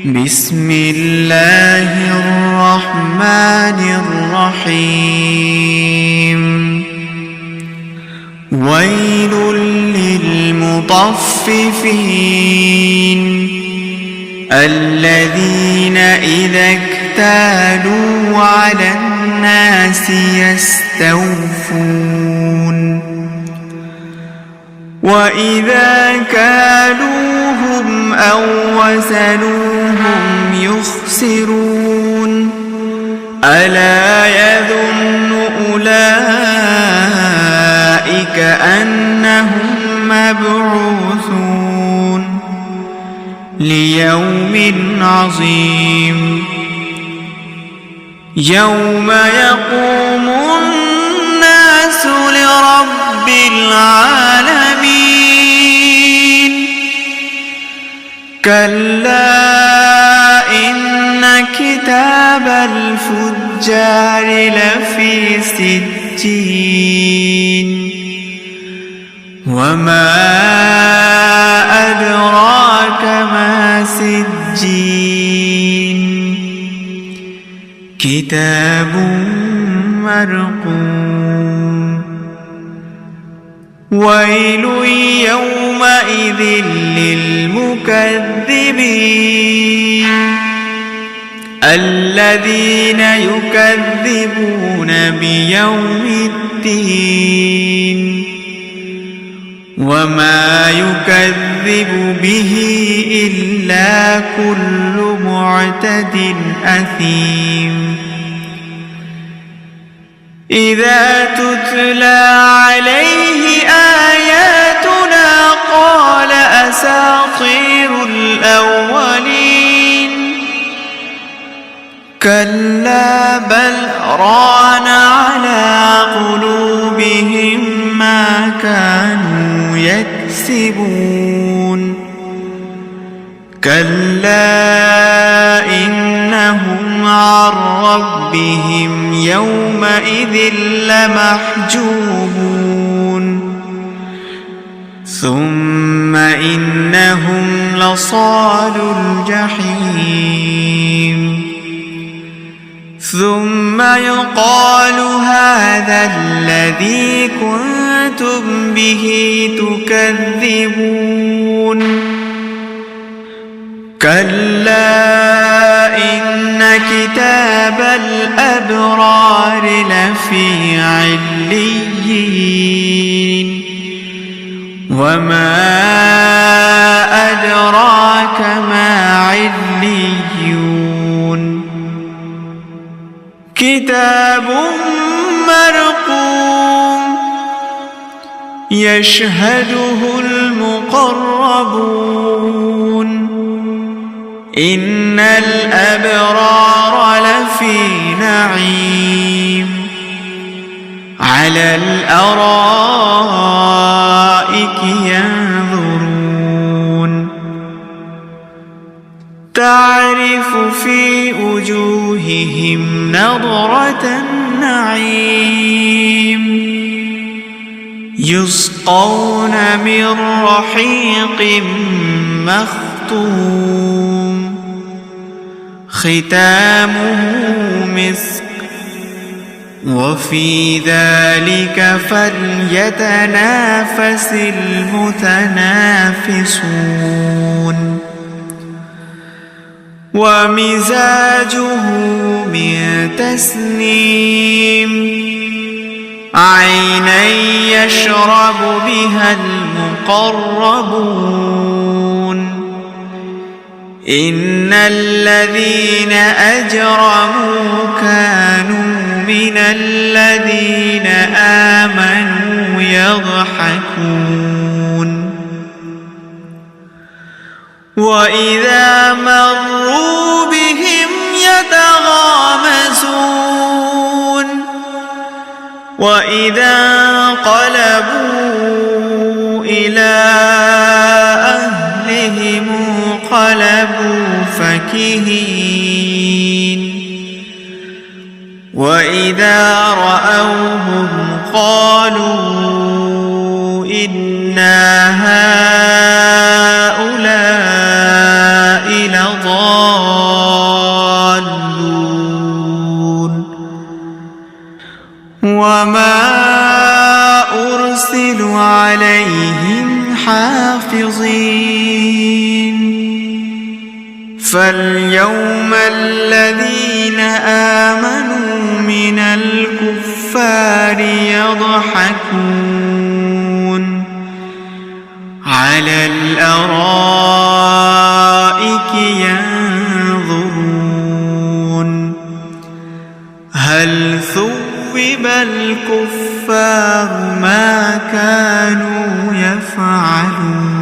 بسم الله الرحمن الرحيم ويل للمطففين الذين إذا اكتالوا على الناس يستوفون وإذا كالوهم أو وزنوهم يخسرون ألا يظن أولئك أنهم مبعوثون ليوم عظيم يوم يقوم الناس لرب العالمين كلا إن كتاب الفجار لفي سجين وما أدراك ما سجين كتاب مرقوم ويل يومئذ للمكذبين الذين يكذبون بيوم الدين وما يكذب به إلا كل معتد أثيم إذا تتلى عليه آياتنا قال أساطير الأولين كلا بل ران على قلوبهم ما كانوا يكسبون كلا إنهم عن ربهم يومئذ لمحجوبون ثم إنهم لصالو الجحيم ثم يقال هذا الذي كنتم به تكذبون كلا إن كتاب الأبرار لفي عليين وما أدراك ما عليون كتاب مرقوم يشهده المقربون إن الأبرار لفي نعيم على الأرائك ينظرون تعرف في وجوههم نضرة النعيم يسقون من رحيق مختوم ختامه مسك وفي ذلك فليتنافس المتنافسون ومزاجه من تسنيم عينا يشرب بها المقربون إن الذين أجرموا كانوا من الذين آمنوا يضحكون وإذا مروا بهم يتغامزون وإذا انقلبوا إلى أهلهم انقلبوا فكهين وإذا رأوهم قالوا إن هؤلاء لضالون وما أرسلوا عليهم حافظين فاليوم الذين آمنوا من الكفار يضحكون على الأرائك ينظرون هل ثوب الكفار ما كانوا يفعلون